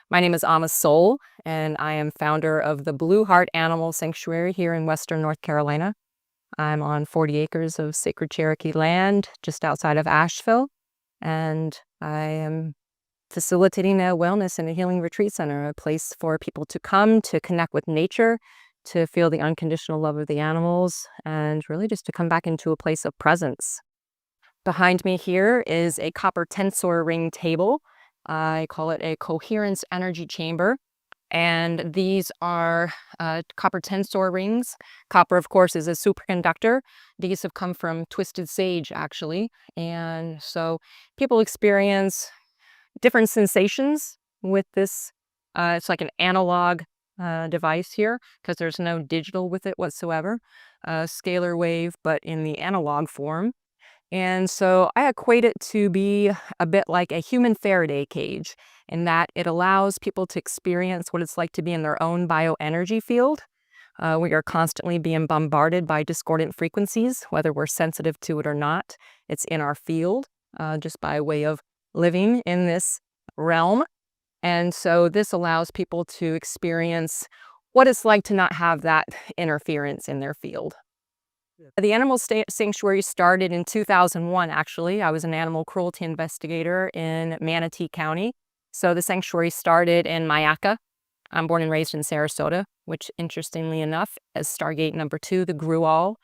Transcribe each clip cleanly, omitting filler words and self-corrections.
My name is Ama Soul, and I am founder of the Blue Heart Animal Sanctuary here in Western North Carolina. I'm on 40 acres of sacred Cherokee land just outside of Asheville, and I am facilitating a wellness and a healing retreat center, a place for people to come to connect with nature, to feel the unconditional love of the animals, and really just to come back into a place of presence. Behind me here is a copper tensor ring table. I call it a coherence energy chamber. And these are copper tensor rings. Copper, of course, is a superconductor. These have come from twisted sage, actually. And so people experience different sensations with this. It's like an analog device here because there's no digital with it whatsoever. Scalar wave, but in the analog form. And so I equate it to be a bit like a human Faraday cage in that it allows people to experience what it's like to be in their own bioenergy field. We are constantly being bombarded by discordant frequencies, whether we're sensitive to it or not. It's in our field just by way of living in this realm. And so this allows people to experience what it's like to not have that interference in their field. The animal sanctuary started in 2001, actually. I was an animal cruelty investigator in Manatee County. So the sanctuary started in Mayaca. I'm born and raised in Sarasota, which interestingly enough is Stargate number 2, the Grual,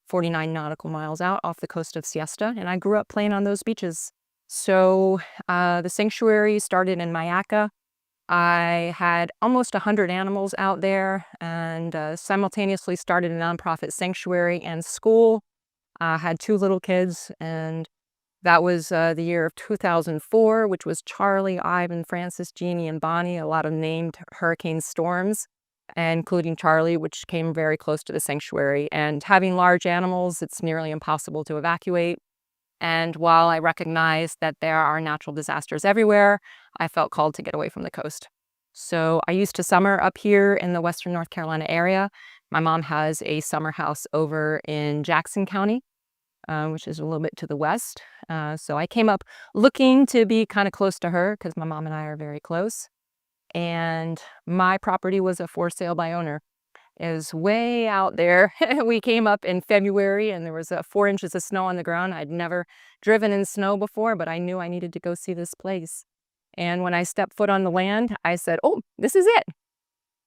49 nautical miles out off the coast of Siesta. And I grew up playing on those beaches. So the sanctuary started in Mayaca. I had almost 100 animals out there and simultaneously started a nonprofit sanctuary and school. I had 2 little kids, and that was the year of 2004, which was Charlie, Ivan, Francis, Jeannie, and Bonnie, a lot of named hurricane storms, including Charlie, which came very close to the sanctuary. And having large animals, it's nearly impossible to evacuate. And while I recognize that there are natural disasters everywhere, I felt called to get away from the coast. So I used to summer up here in the Western North Carolina area. My mom has a summer house over in Jackson County, which is a little bit to the west. So I came up looking to be kind of close to her because my mom and I are very close. And my property was a for sale by owner. It was way out there. We came up in February and there was 4 inches of snow on the ground. I'd never driven in snow before, but I knew I needed to go see this place. And when I stepped foot on the land, I said, "Oh, this is it."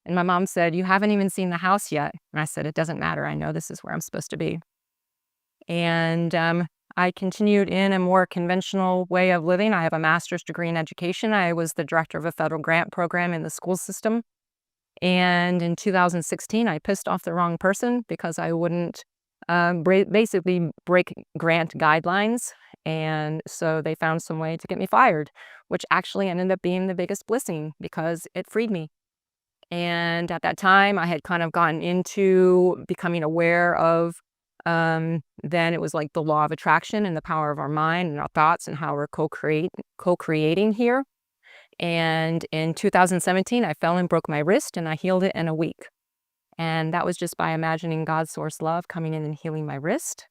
And my mom said, "You haven't even seen the house yet." And I said, "It doesn't matter. I know this is where I'm supposed to be." And I continued in a more conventional way of living. I have a master's degree in education. I was the director of a federal grant program in the school system. And in 2016, I pissed off the wrong person because I wouldn't basically break grant guidelines. And so they found some way to get me fired, which actually ended up being the biggest blessing because it freed me. And at that time, I had kind of gotten into becoming aware of, then it was like the law of attraction and the power of our mind and our thoughts and how we're co-creating here. And in 2017, I fell and broke my wrist and I healed it in a week. And that was just by imagining God's source love coming in and healing my wrist.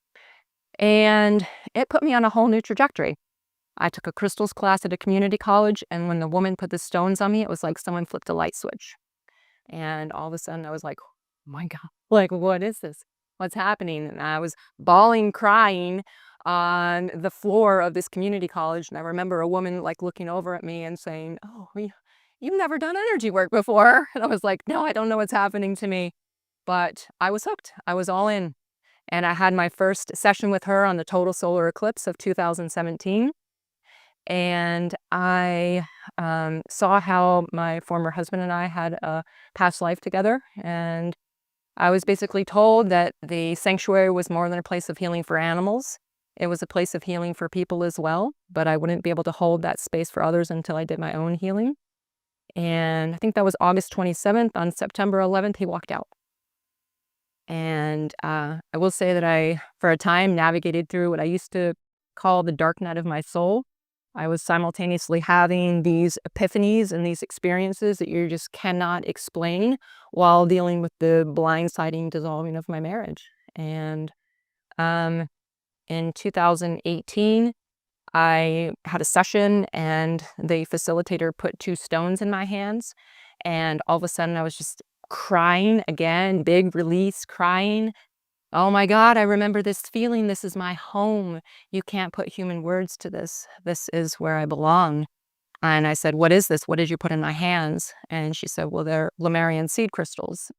And it put me on a whole new trajectory. I took a crystals class at a community college, and when the woman put the stones on me, it was like someone flipped a light switch. And all of a sudden I was like, "Oh my God, like, what is this? What's happening?" And I was bawling, crying on the floor of this community college. And I remember a woman like looking over at me and saying, "Oh, you've never done energy work before." And I was like, "No, I don't know what's happening to me." But I was hooked. I was all in. And I had my first session with her on the total solar eclipse of 2017. And I saw how my former husband and I had a past life together. And I was basically told that the sanctuary was more than a place of healing for animals. It was a place of healing for people as well, but I wouldn't be able to hold that space for others until I did my own healing. And I think that was August 27th. On September 11th, he walked out. And I will say that I, for a time, navigated through what I used to call the dark night of my soul. I was simultaneously having these epiphanies and these experiences that you just cannot explain while dealing with the blindsiding dissolving of my marriage. And in 2018, I had a session and the facilitator put 2 stones in my hands, and all of a sudden I was just crying again, big release, crying. Oh my God, I remember this feeling. This is my home. You can't put human words to this. This is where I belong. And I said, "What is this? What did you put in my hands?" And she said, "Well, they're Lemurian seed crystals."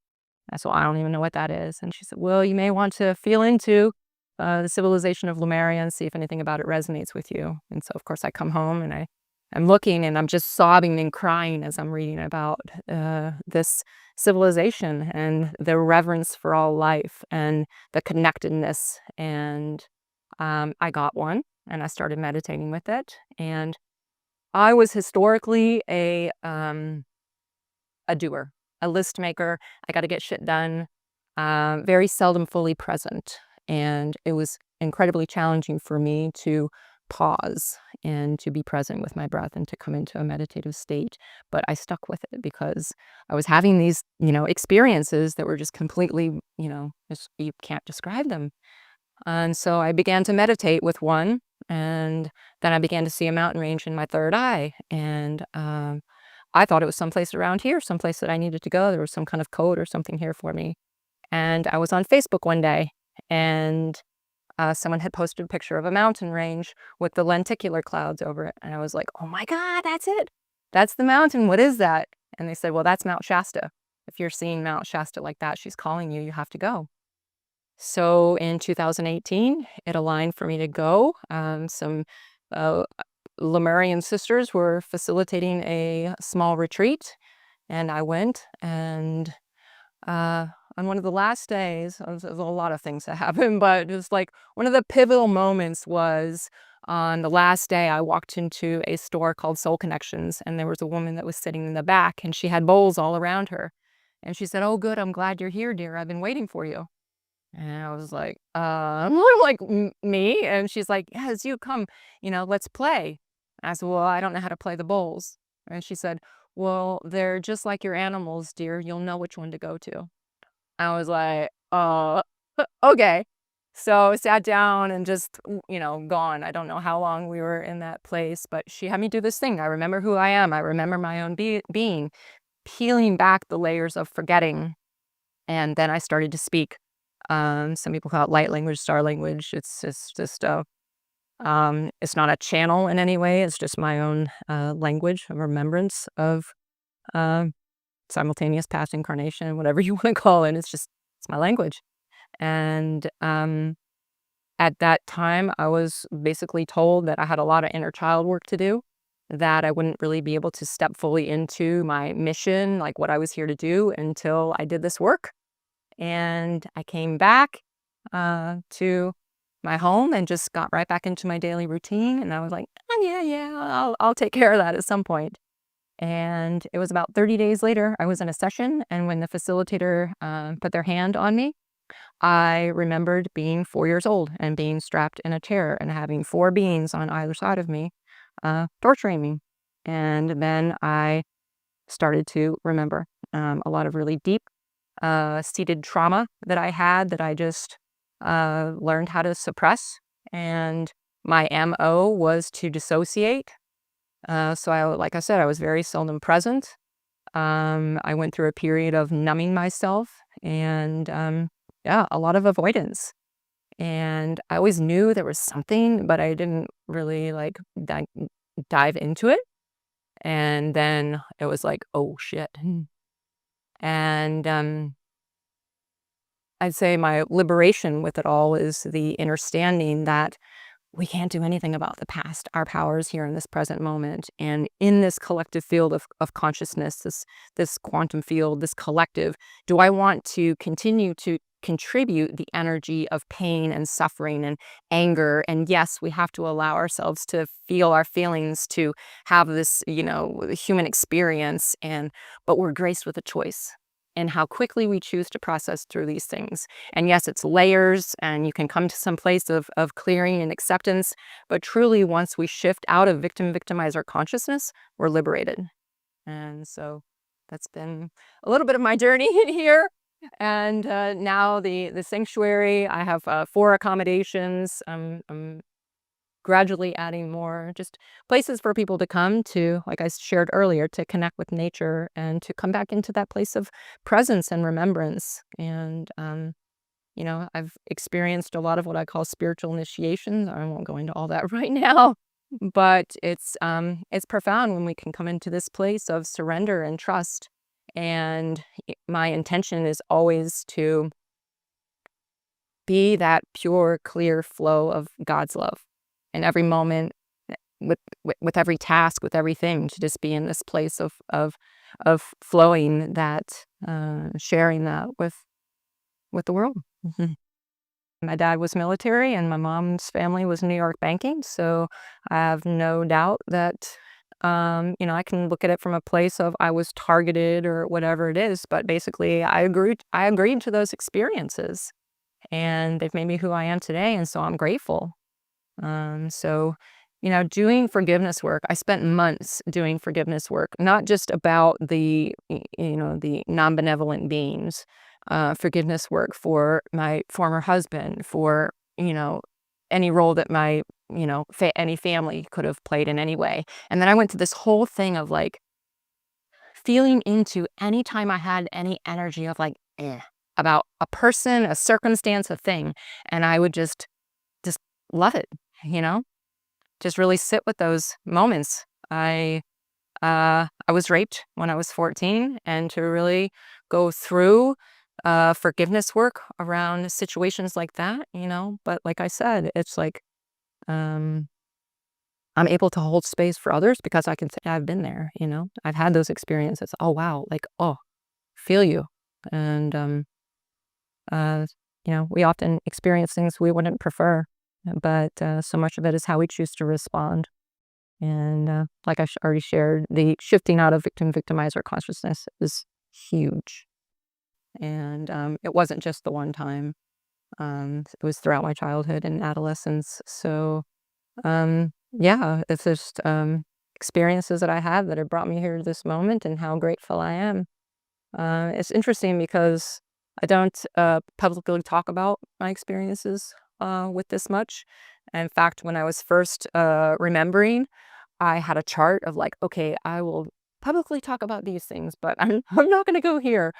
I said, "Well, I don't even know what that is." And she said, "Well, you may want to feel into the civilization of Lemuria and see if anything about it resonates with you." And so, of course, I come home and I'm looking and I'm just sobbing and crying as I'm reading about this civilization and the reverence for all life and the connectedness. And I got one and I started meditating with it. And I was historically a doer, a list maker. I got to get shit done. Very seldom fully present, and it was incredibly challenging for me to pause and to be present with my breath and to come into a meditative state. But I stuck with it because I was having these, experiences that were just completely, just, you can't describe them. And so I began to meditate with one, and then I began to see a mountain range in my third eye. And I thought it was someplace around here, someplace that I needed to go. There was some kind of code or something here for me. And I was on Facebook one day, and someone had posted a picture of a mountain range with the lenticular clouds over it. And I was like, oh my God, that's it. That's the mountain. What is that? And they said, well, that's Mount Shasta. If you're seeing Mount Shasta like that, she's calling you, you have to go. So in 2018, it aligned for me to go. Some uh, Lemurian sisters were facilitating a small retreat, and I went. And on one of the last days, there's a lot of things that happened, but it was like one of the pivotal moments was on the last day. I walked into a store called Soul Connections, and there was a woman that was sitting in the back, and she had bowls all around her. And she said, "Oh, good, I'm glad you're here, dear. I've been waiting for you." And I was like, I'm like, Me?" And she's like, "Yes, you come, let's play." I said, "Well, I don't know how to play the bowls." And she said, "Well, they're just like your animals, dear. You'll know which one to go to." I was like, okay." So I sat down and just, gone. I don't know how long we were in that place, but she had me do this thing. I remember who I am. I remember my own being, peeling back the layers of forgetting. And then I started to speak. Some people call it light language, star language. It's just it's not a channel in any way. It's just my own language of remembrance of um, simultaneous past incarnation, whatever you want to call it. It's my language. And at that time, I was basically told that I had a lot of inner child work to do, that I wouldn't really be able to step fully into my mission, like what I was here to do, until I did this work. And I came back to my home and just got right back into my daily routine. And I was like, "Oh, yeah, I'll take care of that at some point." And it was about 30 days later, I was in a session. And when the facilitator put their hand on me, I remembered being 4 years old and being strapped in a chair and having 4 beings on either side of me torturing me. And then I started to remember a lot of really deep seated trauma that I had that I just learned how to suppress. And my MO was to dissociate. Like I said, I was very seldom present. I went through a period of numbing myself and, yeah, a lot of avoidance. And I always knew there was something, but I didn't really dive into it. And then it was like, oh shit. And I'd say my liberation with it all is the understanding that we can't do anything about the past. Our power is here in this present moment. And in this collective field of consciousness, this quantum field, this collective, do I want to continue to contribute the energy of pain and suffering and anger? And yes, we have to allow ourselves to feel our feelings, to have this, human experience. But we're graced with a choice and how quickly we choose to process through these things. And yes, it's layers, and you can come to some place of clearing and acceptance. But truly, once we shift out of victimizer consciousness, we're liberated. And so that's been a little bit of my journey in here. And now the sanctuary, I have 4 accommodations. I'm gradually adding more just places for people to come to, like I shared earlier, to connect with nature and to come back into that place of presence and remembrance. And, I've experienced a lot of what I call spiritual initiations. I won't go into all that right now, but it's profound when we can come into this place of surrender and trust. And my intention is always to be that pure, clear flow of God's love in every moment, with every task, with everything, to just be in this place of flowing that, sharing that with the world. Mhm. My dad was military and my mom's family was New York banking, so I have no doubt that, I can look at it from a place of I was targeted or whatever it is, but basically I agreed to those experiences, and they've made me who I am today, and so I'm grateful. So, doing forgiveness work, I spent months doing forgiveness work, not just about the non-benevolent beings, forgiveness work for my former husband, for, any role that my, any family could have played in any way. And then I went to this whole thing of like feeling into any time I had any energy of like, about a person, a circumstance, a thing. And I would just love it, you know? Just really sit with those moments. I was raped when I was 14, and to really go through forgiveness work around situations like that, But like I said, it's like um, I'm able to hold space for others because I can say I've been there. I've had those experiences. Oh wow, like oh, feel you, and uh, we often experience things we wouldn't prefer, but so much of it is how we choose to respond. And like I already shared, the shifting out of victim victimizer consciousness is huge. And it wasn't just the one time. It was throughout my childhood and adolescence. So yeah, it's just experiences that I had that have brought me here to this moment and how grateful I am. It's interesting because I don't publicly talk about my experiences with this much. In fact, when I was first remembering, I had a chart of like, okay, I will publicly talk about these things, but I'm not going to go here,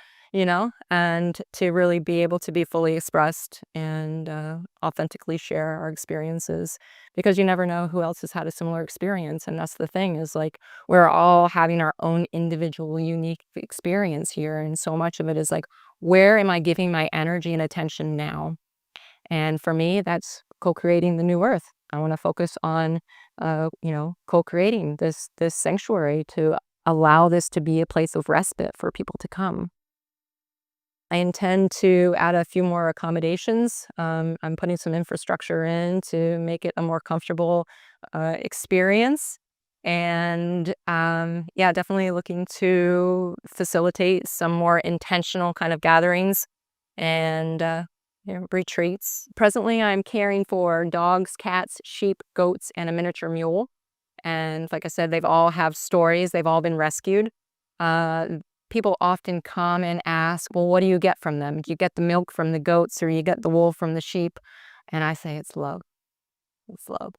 and to really be able to be fully expressed and authentically share our experiences, because you never know who else has had a similar experience. And that's the thing, is like we're all having our own individual, unique experience here. And so much of it is like, where am I giving my energy and attention now? And for me, that's co-creating the new earth. I want to focus on, co-creating this sanctuary to allow this to be a place of respite for people to come. I intend to add a few more accommodations. I'm putting some infrastructure in to make it a more comfortable experience. And yeah, definitely looking to facilitate some more intentional kind of gatherings and retreats. Presently, I'm caring for dogs, cats, sheep, goats, and a miniature mule. And like I said, they've all have stories. They've all been rescued. Uh, People often come and ask, well, what do you get from them? Do you get the milk from the goats or you get the wool from the sheep? And I say it's love. It's love.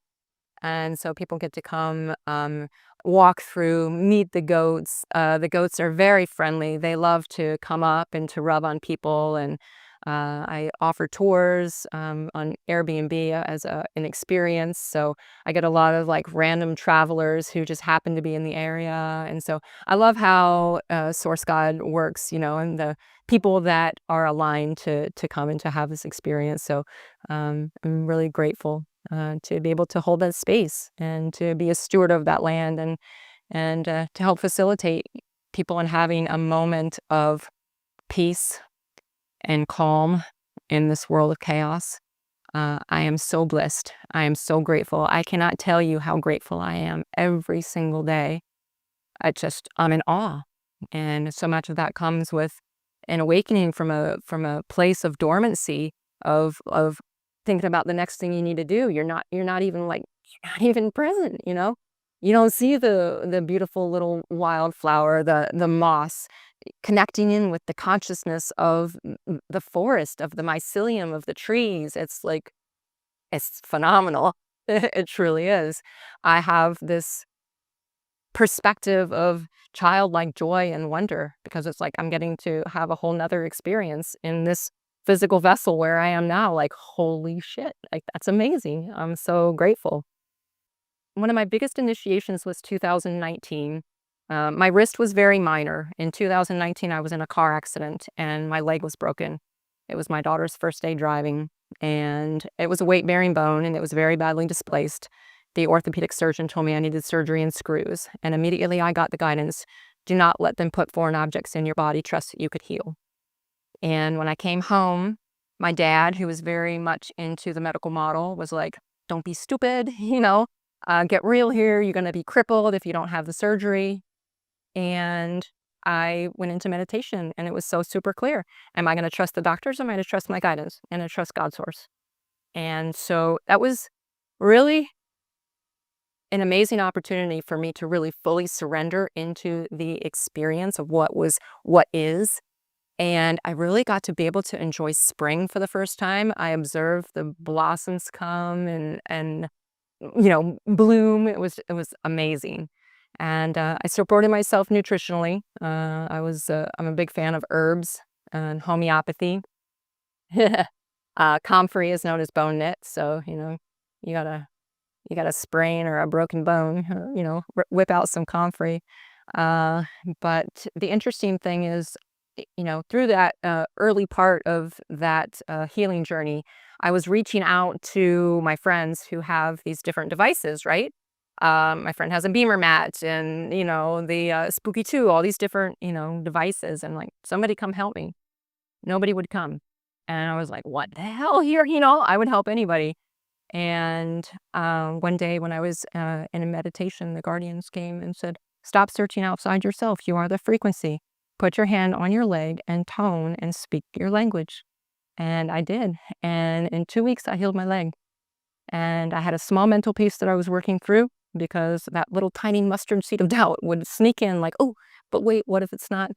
And so people get to come, walk through, meet the goats. The goats are very friendly. They love to come up and to rub on people. And I offer tours on Airbnb as an experience. So I get a lot of like random travelers who just happen to be in the area. And so I love how Herosquad works, and the people that are aligned to come and to have this experience. So I'm really grateful to be able to hold that space and to be a steward of that land, and to help facilitate people in having a moment of peace and calm in this world of chaos. I am so blessed. I am so grateful. I cannot tell you how grateful I am every single day. I'm in awe, and so much of that comes with an awakening from a place of dormancy, of thinking about the next thing you need to do. You're not even present. You don't see the beautiful little wildflower, the moss, connecting in with the consciousness of the forest, of the mycelium of the trees. It's like, it's phenomenal. It truly is. I have this perspective of childlike joy and wonder because it's like I'm getting to have a whole nother experience in this physical vessel where I am now. Like, holy shit, like that's amazing. I'm so grateful. One of my biggest initiations was 2019. My wrist was very minor. In 2019, I was in a car accident and my leg was broken. It was my daughter's first day driving, and it was a weight bearing bone and it was very badly displaced. The orthopedic surgeon told me I needed surgery and screws, and immediately I got the guidance: do not let them put foreign objects in your body, trust that you could heal. And when I came home, my dad, who was very much into the medical model, was like, don't be stupid, get real here. You're going to be crippled if you don't have the surgery. And I went into meditation and it was so super clear. Am I going to trust the doctors? Or am I going to trust my guidance and to trust God's source? And so that was really an amazing opportunity for me to really fully surrender into the experience of what is. And I really got to be able to enjoy spring for the first time. I observed the blossoms come and bloom. It was amazing. And I supported myself nutritionally. I'm a big fan of herbs and homeopathy. Comfrey is known as bone knit, so you got a sprain or a broken bone, whip out some comfrey. Uh, but the interesting thing is, through that early part of that healing journey, I was reaching out to my friends who have these different devices, right? My friend has a beamer mat and, the Spooky 2, all these different, devices. And like, somebody come help me. Nobody would come. And I was like, what the hell here? I would help anybody. And one day when I was in a meditation, the guardians came and said, stop searching outside yourself. You are the frequency. Put your hand on your leg and tone and speak your language. And I did. And in 2 weeks, I healed my leg. And I had a small mental piece that I was working through because that little tiny mustard seed of doubt would sneak in like, oh, but wait, what if it's not,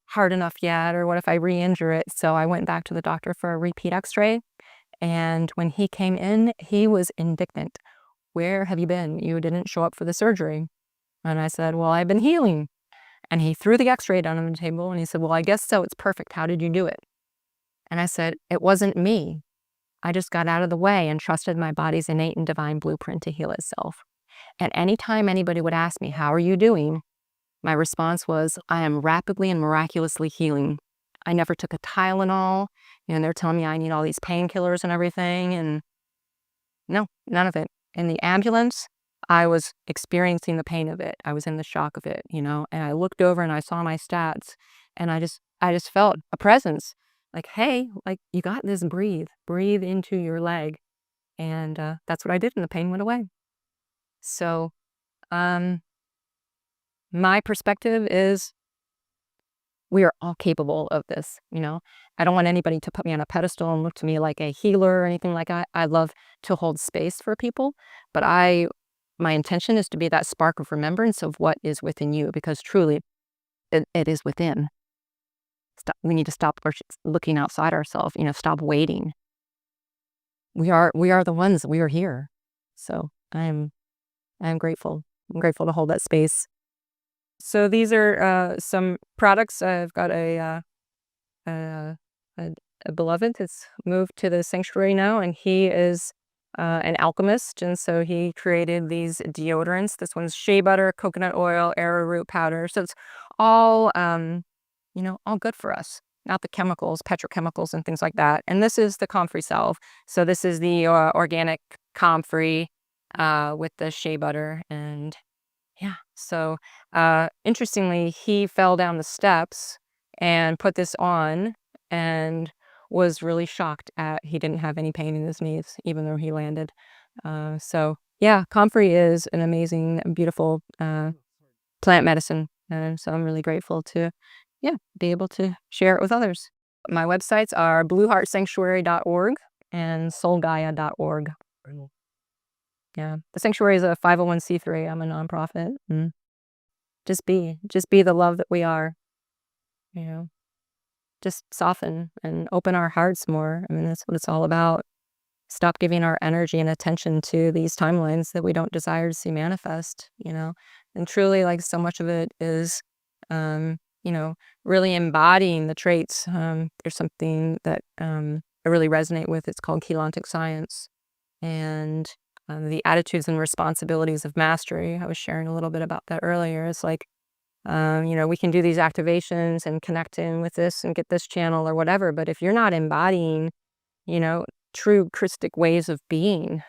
hard enough yet? Or what if I re-injure it? So I went back to the doctor for a repeat x-ray. And when he came in, he was indignant. Where have you been? You didn't show up for the surgery. And I said, well, I've been healing. And he threw the x-ray down on the table and he said, well, I guess so. It's perfect. How did you do it? And I said, it wasn't me. I just got out of the way and trusted my body's innate and divine blueprint to heal itself. And anytime anybody would ask me, how are you doing? My response was, I am rapidly and miraculously healing. I never took a Tylenol. They're telling me I need all these painkillers and everything. And no, none of it. In the ambulance, I was experiencing the pain of it. I was in the shock of it, and I looked over and I saw my stats and I just felt a presence like, hey, like you got this, breathe into your leg. And that's what I did and the pain went away. So my perspective is we are all capable of this. I don't want anybody to put me on a pedestal and look to me like a healer or anything like that. I love to hold space for people, but my intention is to be that spark of remembrance of what is within you, because truly it is within. We need to stop looking outside ourselves, stop waiting. We are the ones, we are here. So I'm grateful. I'm grateful to hold that space. So these are some products. I've got a beloved that's moved to the sanctuary now, and he is an alchemist, and so he created these deodorants. This one's shea butter, coconut oil, arrowroot powder. So it's all all good for us. Not the chemicals, petrochemicals and things like that. And this is the comfrey salve. So this is the organic comfrey with the shea butter. And yeah, so interestingly, he fell down the steps and put this on and was really shocked at he didn't have any pain in his knees, even though he landed. So yeah, comfrey is an amazing, beautiful plant medicine. And so I'm really grateful to, be able to share it with others. My websites are blueheartsanctuary.org and soulgaia.org. Yeah, the sanctuary is a 501c3. I'm a nonprofit. And just be the love that we are. Just soften and open our hearts more. I mean, that's what it's all about. stop giving our energy and attention to these timelines that we don't desire to see manifest, and truly, like, so much of it is, um, really embodying the traits. There's something that I really resonate with. It's called Keylontic science, and the attitudes and responsibilities of mastery. I was sharing a little bit about that earlier. It's like, we can do these activations and connect in with this and get this channel or whatever, but if you're not embodying, you know, true Christic ways of being,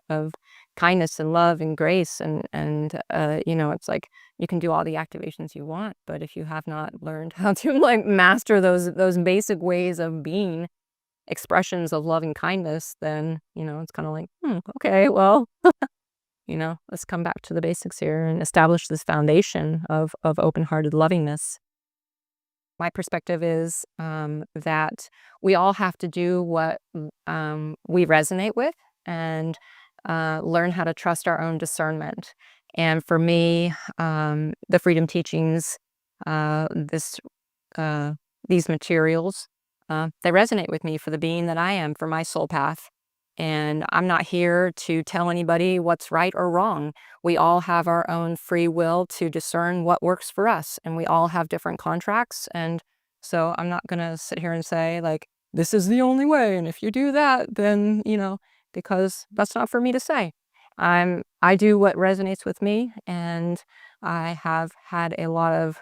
of kindness and love and grace, and it's like you can do all the activations you want, but if you have not learned how to, like, master those basic ways of being expressions of love and kindness, then, it's kind of like, okay, well, let's come back to the basics here and establish this foundation of open-hearted lovingness. My perspective is, that we all have to do what we resonate with, and learn how to trust our own discernment. And for me, the freedom teachings, this these materials, they resonate with me for the being that I am, for my soul path. And I'm not here to tell anybody what's right or wrong. We all have our own free will to discern what works for us, and we all have different contracts. And so I'm not going to sit here and say, like, this is the only way, and if you do that, then, because that's not for me to say. I do what resonates with me, and I have had a lot of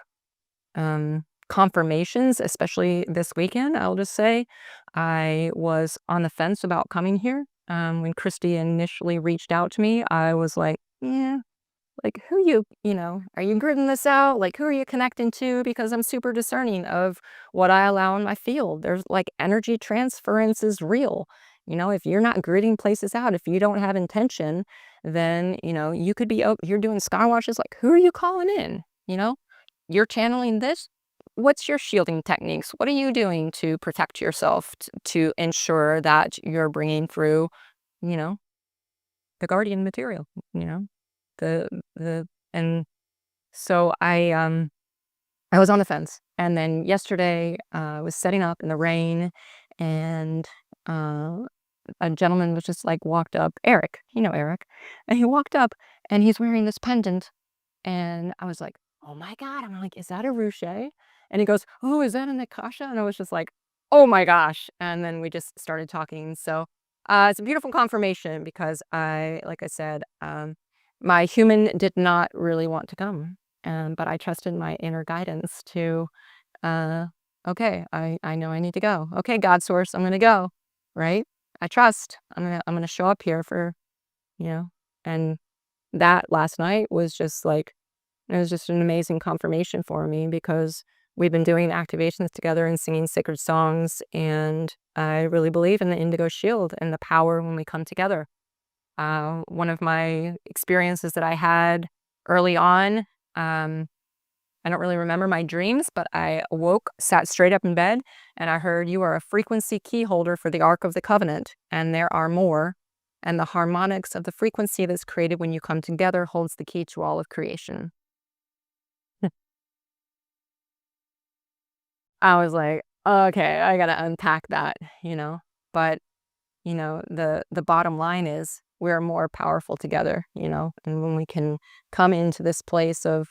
confirmations, especially this weekend. I'll just say I was on the fence about coming here. When Christy initially reached out to me, I was like, yeah, like, are you gridding this out? Like, who are you connecting to? Because I'm super discerning of what I allow in my field. There's, like, energy transference is real. If you're not gridding places out, if you don't have intention, then, you could be, you're doing sky washes. Like, who are you calling in? You're channeling this. What's your shielding techniques? What are you doing to protect yourself, to ensure that you're bringing through, you know, the guardian material, the and so I was on the fence. And then yesterday, I was setting up in the rain, and a gentleman was just, like, walked up, Eric, Eric, and he walked up, and he's wearing this pendant, and I was like, "Oh my god." I'm like, "Is that a ruche?" And he goes, "Oh, is that an akasha?" And I was just like, "Oh my gosh." And then we just started talking. So, it's a beautiful confirmation, because like I said, my human did not really want to come, but I trusted my inner guidance to, uh, okay, I know I need to go. Okay, God source, I'm gonna go, right? I trust. I'm gonna show up here for, you know, and that last night was just like, it was just an amazing confirmation for me, because we've been doing activations together and singing sacred songs, and I really believe in the indigo shield and the power when we come together. One of my experiences that I had early on, I don't really remember my dreams, but I awoke, sat straight up in bed, and I heard, "You are a frequency key holder for the Ark of the Covenant, and there are more. And the harmonics of the frequency that's created when you come together holds the key to all of creation." I was like, "Okay, I gotta unpack that," But, the bottom line is we're more powerful together, and when we can come into this place of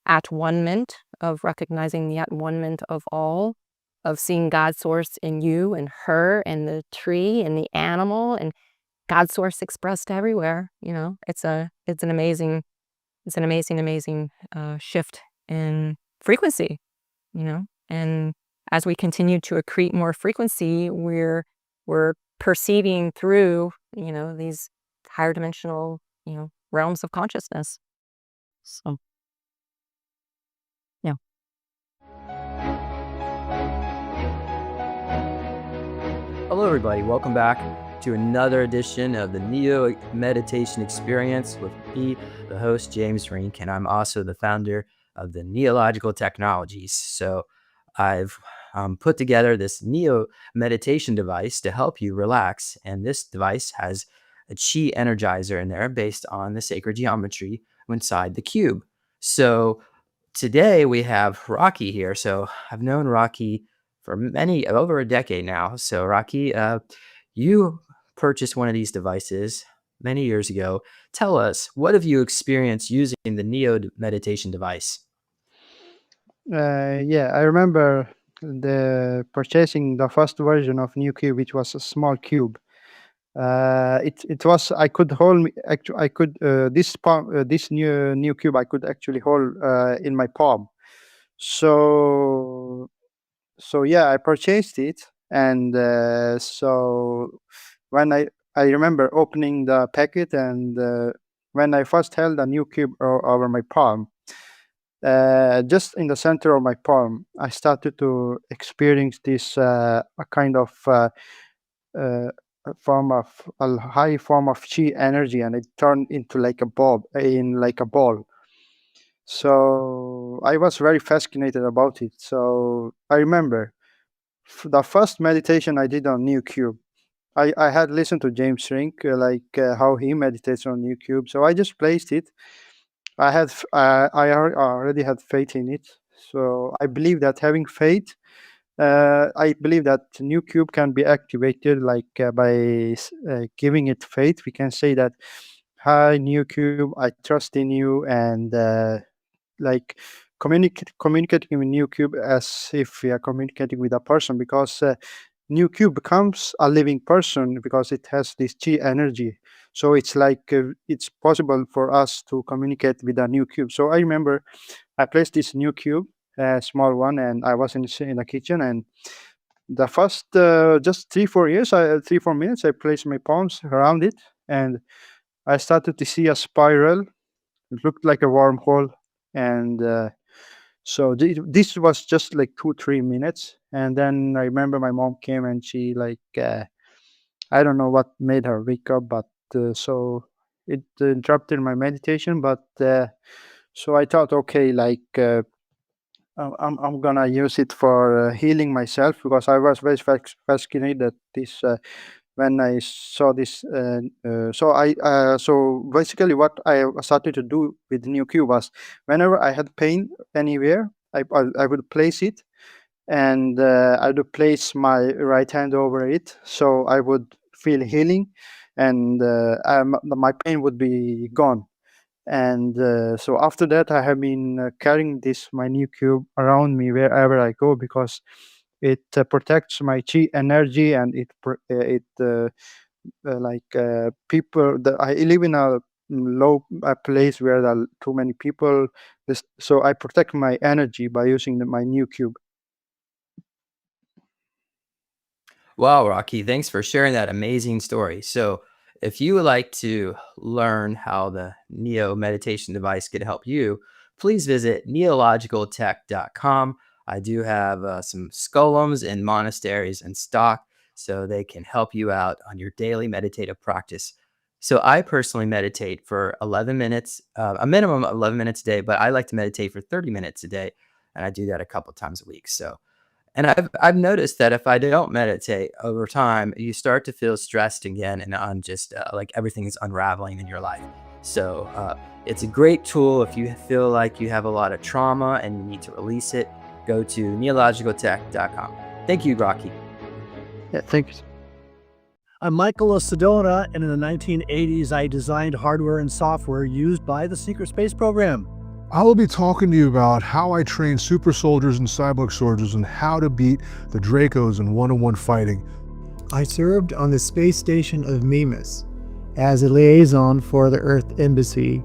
at one-ment, of recognizing the at one-ment of all, of seeing God source in you and her and the tree and the animal, and God source expressed everywhere. It's an amazing shift in frequency. And as we continue to accrete more frequency, we're perceiving through, these higher dimensional, realms of consciousness. So, yeah. Hello, everybody. Welcome back to another edition of the Neo Meditation Experience with me, the host, James Rink, and I'm also the founder of the Neological Technologies. So I've put together this Neo meditation device to help you relax, and this device has a chi energizer in there based on the sacred geometry inside the cube. So today we have Rocky here. So I've known Rocky for over a decade now. So Rocky, you purchased one of these devices many years ago. Tell us, what have you experienced using the Neo meditation device? Yeah, I remember the purchasing the first version of New Cube, which was a small cube. It was I could hold actually I could this palm this new cube I could actually hold in my palm. So yeah, I purchased it, and so when I remember opening the packet, and when I first held a new cube over my palm, just in the center of my palm, I started to experience this a kind of a form of a high form of chi energy, and it turned into like a ball. So I was very fascinated about it. So I remember the first meditation I did on New Cube. I had listened to James Rink, how he meditates on New Cube. So I just placed it. Already had faith in it. So I believe that having faith, I believe that new cube can be activated by giving it faith. We can say that, "Hi, new cube, I trust in you," and like communicating with new cube as if we are communicating with a person, because new cube becomes a living person because it has this chi energy. So it's it's possible for us to communicate with a new cube. So I remember I placed this new cube, a small one, and I was in the kitchen, and the first just 3 4 minutes I placed my palms around it, and I started to see a spiral. It looked like a wormhole, and this was just like 2 3 minutes, and then I remember my mom came, and she I don't know what made her wake up, but so it interrupted my meditation. But so I thought, okay, I'm gonna use it for healing myself, because I was very fascinated that this when I saw this. So basically, what I started to do with New Q was, whenever I had pain anywhere, I would place it, and I would place my right hand over it, so I would feel healing, and my pain would be gone. And so after that, I have been carrying this my new cube around me wherever I go, because it protects my chi energy, and people that I live in a low place where there are too many people. So I protect my energy by using my new cube. Wow, Rocky, thanks for sharing that amazing story. So, if you would like to learn how the Neo meditation device could help you, please visit neologicaltech.com. I do have some skolums and monasteries in stock, so they can help you out on your daily meditative practice. So, I personally meditate for 11 minutes, a minimum of 11 minutes a day, but I like to meditate for 30 minutes a day, and I do that a couple times a week. So, and I've noticed that if I don't meditate over time, you start to feel stressed again, and on just like everything is unraveling in your life. So it's a great tool if you feel like you have a lot of trauma and you need to release it. Go to neologicaltech.com. Thank you, Rocky. Yeah, thank you. I'm Michael Sedona, and in the 1980s, I designed hardware and software used by the secret space program. I will be talking to you about how I train super soldiers and cyborg soldiers and how to beat the Dracos in one-on-one fighting. I served on the space station of Mimas as a liaison for the Earth Embassy,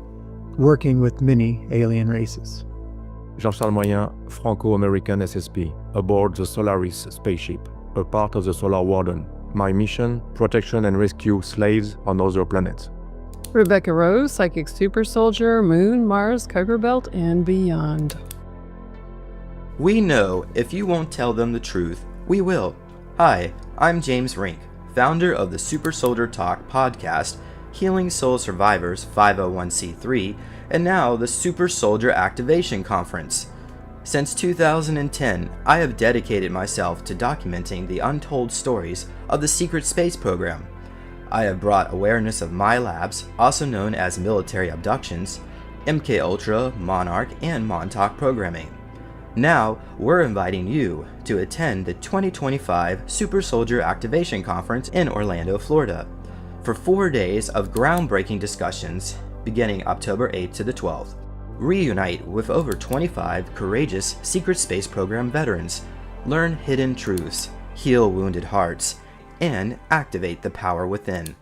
working with many alien races. Jean-Charles Moyen, Franco-American SSP, aboard the Solaris spaceship, a part of the Solar Warden. My mission, protection and rescue slaves on other planets. Rebecca Rose, Psychic Super Soldier, Moon, Mars, Kuiper Belt, and beyond. We know if you won't tell them the truth, we will. Hi, I'm James Rink, founder of the Super Soldier Talk podcast, Healing Soul Survivors 501c3, and now the Super Soldier Activation Conference. Since 2010, I have dedicated myself to documenting the untold stories of the secret space program. I have brought awareness of milabs, also known as military abductions, MKULTRA, Monarch, and Montauk programming. Now, we're inviting you to attend the 2025 Super Soldier Activation Conference in Orlando, Florida. for 4 days of groundbreaking discussions beginning October 8th to the 12th. Reunite with over 25 courageous Secret Space Program veterans, learn hidden truths, heal wounded hearts, and activate the power within.